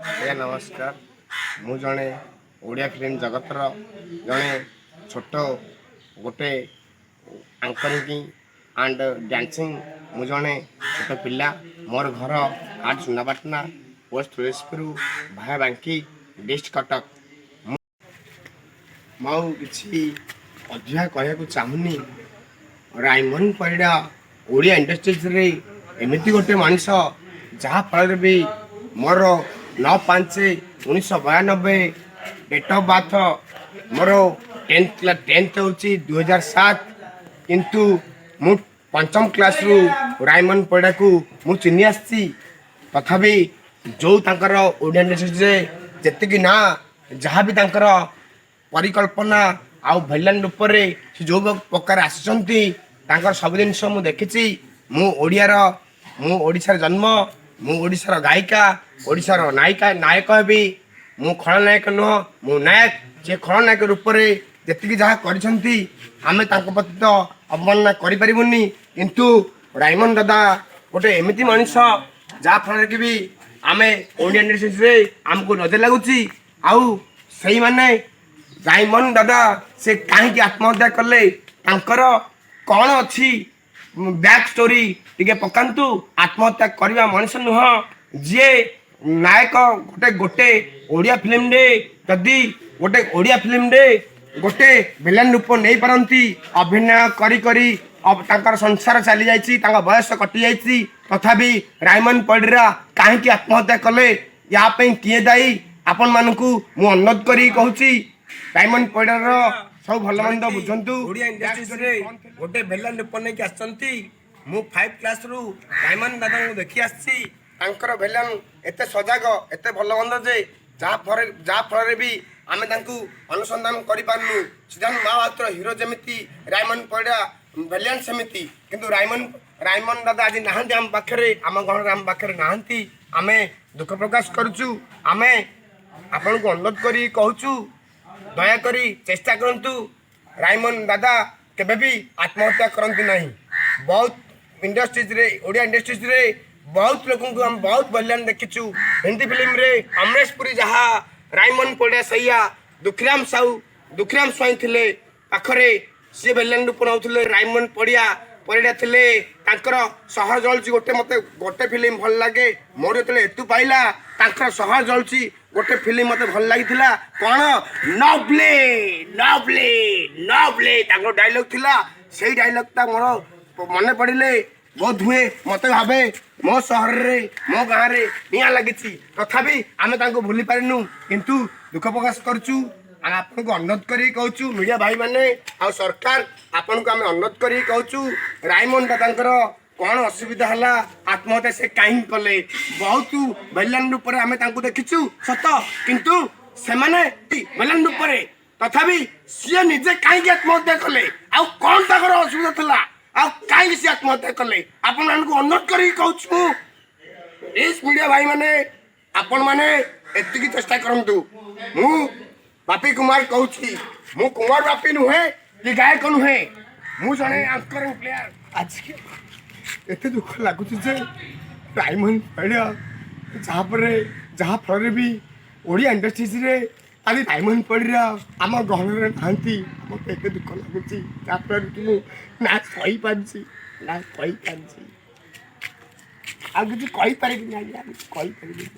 ଆଜ୍ଞା ନମସ୍କାର। ମୁଁ ଜଣେ ଓଡ଼ିଆ ଫିଲ୍ମ ଜଗତର ଜଣେ ଛୋଟ ଗୋଟେ ଆଙ୍କରିଂ ଆଣ୍ଡ ଡ୍ୟାନ୍ସିଂ ମୁଁ ଜଣେ ଛୋଟ ପିଲା। ମୋର ଘର ଆଟ ସୁନାପାଟଣା ପୋଷ୍ଟ ତୁଳସୀପୁର ଭାୟା ବାଙ୍କି ଡିଷ୍ଟ୍ରିକ୍ଟ କଟକ। ମୁଁ ଆଉ କିଛି ଅଧିକା କହିବାକୁ ଚାହୁଁନି। ରାଇମନ ପରିଡ଼ା ଓଡ଼ିଆ ଇଣ୍ଡଷ୍ଟ୍ରିଜରେ ଏମିତି ଗୋଟେ ମଣିଷ ଯାହାଫଳରେ ବି ମୋର 9/5/1992 ଡେଟ୍ ଅଫ୍ ବାର୍ଥ, ମୋର 10th ହେଉଛି 2007। କିନ୍ତୁ ମୁଁ ପଞ୍ଚମ କ୍ଲାସ୍ରୁ ରାଇମନ ପରିଡ଼ାକୁ ମୁଁ ଚିହ୍ନି ଆସିଛି। ତଥାପି ଯେଉଁ ତାଙ୍କର ଓଡ଼ିଆ ଇଣ୍ଡଷ୍ଟ୍ରିରେ ଯେତିକି ନା ଯାହା ବି ତାଙ୍କର ପରିକଳ୍ପନା ଆଉ ଭିଲେନ ରୂପରେ ସେ ଯେଉଁ ପ୍ରକାର ଆସିଛନ୍ତି ତାଙ୍କର ସବୁ ଜିନିଷ ମୁଁ ଦେଖିଛି। ମୁଁ ଓଡ଼ିଶାର ଜନ୍ମ, ମୁଁ ଓଡ଼ିଶାର ଗାୟିକା, ଓଡ଼ିଶାର ନାୟକ ହେବି। ମୁଁ ଖଳନାୟକ ନୁହଁ, ମୁଁ ନାୟକ। ସେ ଖଳନାୟକ ରୂପରେ ଯେତିକି ଯାହା କରିଛନ୍ତି ଆମେ ତାଙ୍କ ପ୍ରତି ତ ଅବମାନନା କରିପାରିବୁନି। କିନ୍ତୁ ରାଇମନ ଦାଦା ଗୋଟେ ଏମିତି ମଣିଷ ଯାହାଫଳରେ କି ବି ଆମେ ଓଡ଼ିଆ ଇଣ୍ଡଷ୍ଟ୍ରିରେ ଆମକୁ ନଜର ଲାଗୁଛି। ଆଉ ସେଇମାନେ ରାଇମନ ଦାଦା ସେ କାହିଁକି ଆତ୍ମହତ୍ୟା କଲେ, ତାଙ୍କର କ'ଣ ଅଛି ବ୍ୟାକ୍ ଷ୍ଟୋରି ଟିକେ ପକାନ୍ତୁ। ଆତ୍ମହତ୍ୟା କରିବା ମଣିଷ ନୁହଁ। ଯିଏ ନାୟକ ଗୋଟେ ଓଡ଼ିଆ ଫିଲ୍ମରେ ଯଦି ଗୋଟେ ଓଡ଼ିଆ ଫିଲ୍ମରେ ଗୋଟେ ଭିଲେନ ରୂପ ନେଇପାରନ୍ତି, ଅଭିନୟ କରି କରି ତାଙ୍କର ସଂସାର ଚାଲିଯାଇଛି, ତାଙ୍କ ବୟସ କଟିଯାଇଛି, ତଥାପି ରାଇମନ ପରିଡ଼ା କାହିଁକି ଆତ୍ମହତ୍ୟା କଲେ ୟା ପାଇଁ କିଏ ଦାୟୀ? ଆପଣମାନଙ୍କୁ ମୁଁ ଅନୁରୋଧ କରି କହୁଛି, ରାଇମନ ପରିଡ଼ାର ସବୁ ଭଲ ମନ୍ଦ ବୁଝନ୍ତୁ। ଓଡ଼ିଆ ଇଣ୍ଡଷ୍ଟ୍ରିରେ ଗୋଟେ ଭିଲେନ ରୂପ ନେଇକି ଆସିଛନ୍ତି। ମୁଁ 5 କ୍ଲାସ୍ରୁ ରାଇମନ ଦାଦାଙ୍କୁ ଦେଖି ଆସିଛି। ତାଙ୍କର ଭିଲେନ ଏତେ ସଜାଗ, ଏତେ ଭଲ ମନ୍ଦ ଯେ ଯାହାଫଳରେ ବି ଆମେ ତାଙ୍କୁ ଅନୁସନ୍ଧାନ କରିପାରୁନୁ। ସିଦ୍ଧାନ୍ତ ମହାପାତ୍ର ହିରୋ ଯେମିତି, ରାଇମନ ପରିଡ଼ା ଭିଲେନ ସେମିତି। କିନ୍ତୁ ରାଇମନ ଦାଦା ଆଜି ନାହାନ୍ତି ଆମ ପାଖରେ, ଆମ ଘରରେ ଆମ ପାଖରେ ନାହାନ୍ତି। ଆମେ ଦୁଃଖ ପ୍ରକାଶ କରୁଛୁ। ଆମେ ଆପଣଙ୍କୁ ଅନୁରୋଧ କରି କହୁଛୁ, ଦୟାକରି ଚେଷ୍ଟା କରନ୍ତୁ ରାଇମନ ଦାଦା କେବେ ବି ଆତ୍ମହତ୍ୟା କରନ୍ତି ନାହିଁ। ବହୁତ ଇଣ୍ଡଷ୍ଟ୍ରିଜରେ, ଓଡ଼ିଆ ଇଣ୍ଡଷ୍ଟ୍ରିଜରେ ବହୁତ ଲୋକଙ୍କୁ ଆମେ ବହୁତ ଭିଲେନ ଦେଖିଛୁ। ହିନ୍ଦୀ ଫିଲ୍ମରେ ଅମରେଶ ପୁରୀ ଯାହା, ରାଇମନ ପରିଡ଼ା ସେଇଆ। ଦୁଃଖୀରାମ ସ୍ୱାଇଁ ଥିଲେ ପାଖରେ, ସିଏ ଭିଲେନ ରୂପ ନେଉଥିଲେ। ରାଇମନ ପରିଡ଼ା ଥିଲେ ତାଙ୍କର ସହର ଜଳୁଛି ମୋତେ ଗୋଟେ ଫିଲ୍ମ ଭଲ ଲାଗେ। ମୋର ଯେତେବେଳେ ଏତୁ ପାଇଲା ତାଙ୍କର ସହର ଜଳୁଛି ଗୋଟେ ଫିଲ୍ମ ମୋତେ ଭଲ ଲାଗିଥିଲା। କ'ଣ ନବ୍ଲେ ନବ୍ଲେ ନବ୍ଲେ ତାଙ୍କର ଡାଇଲଗ୍ ଥିଲା। ସେଇ ଡାଇଲଗ୍ଟା ମୋର ମନେ ପଡ଼ିଲେ ବୋଧ ହୁଏ ମୋତେ ଭାବେ ମୋ ସହରରେ, ମୋ ଗାଁରେ ନିଆଁ ଲାଗିଛି। ତଥାପି ଆମେ ତାଙ୍କୁ ଭୁଲି ପାରିନୁ। କିନ୍ତୁ ଦୁଃଖ ପ୍ରକାଶ କରୁଛୁ। ଆମେ ଆପଣଙ୍କୁ ଅନୁରୋଧ କରିକି କହୁଛୁ, ମିଡ଼ିଆ ଭାଇମାନେ ଆଉ ସରକାର, ଆପଣଙ୍କୁ ଆମେ ଅନୁରୋଧ କରିକି କହୁଛୁ, ରାଇମନ ଦାଦାଙ୍କର କ'ଣ ଅସୁବିଧା ହେଲା, ଆତ୍ମହତ୍ୟା ସେ କାହିଁକି କଲେ? ବହୁତ ଭିଲେନ ରୂପରେ ଆମେ ତାଙ୍କୁ ଦେଖିଛୁ ସତ, କିନ୍ତୁ ସେମାନେ ଭିଲେନ ରୂପରେ, ତଥାପି ସିଏ ନିଜେ କାହିଁକି ଆତ୍ମହତ୍ୟା କଲେ? ଆଉ କ'ଣ ତାଙ୍କର ଅସୁବିଧା ଥିଲା? ଆଉ କାହିଁକି ସିଏ ଆତ୍ମହତ୍ୟା କଲେ? ଆପଣମାନଙ୍କୁ ଅନୁରୋଧ କରିକି କହୁଛୁ ମୁଁ, ପ୍ଲିଜ୍ ମିଡ଼ିଆ ଭାଇମାନେ, ଆପଣମାନେ ଏତିକି ଚେଷ୍ଟା କରନ୍ତୁ। ମୁଁ ବାପି କୁମାର କହୁଛି। ମୁଁ କୁମାର ବାପି ନୁହେଁ କି ଗାୟକ ନୁହେଁ, ମୁଁ ଜଣେ ଆଙ୍କରିଂ ପ୍ଲେୟାର। ଆଜି ଏତେ ଦୁଃଖ ଲାଗୁଛି ଯେ ରାଇମନ ପରିଡ଼ା ଯାହାଫଳରେ ବି ଓଡ଼ିଆ ଇଣ୍ଡଷ୍ଟ୍ରିଜରେ ଆଜି ରାଇମନ ପରିଡ଼ା ଆମ ଘରରେ ନାହାନ୍ତି। ମୋତେ ଏତେ ଦୁଃଖ ଲାଗୁଛି ଯାହାଫଳରେ କି ମୁଁ ନା କହିପାରୁଛି ଆଉ କିଛି କହିପାରିବିନି। ଆଜ୍ଞା, କିଛି କହିପାରିବିନି।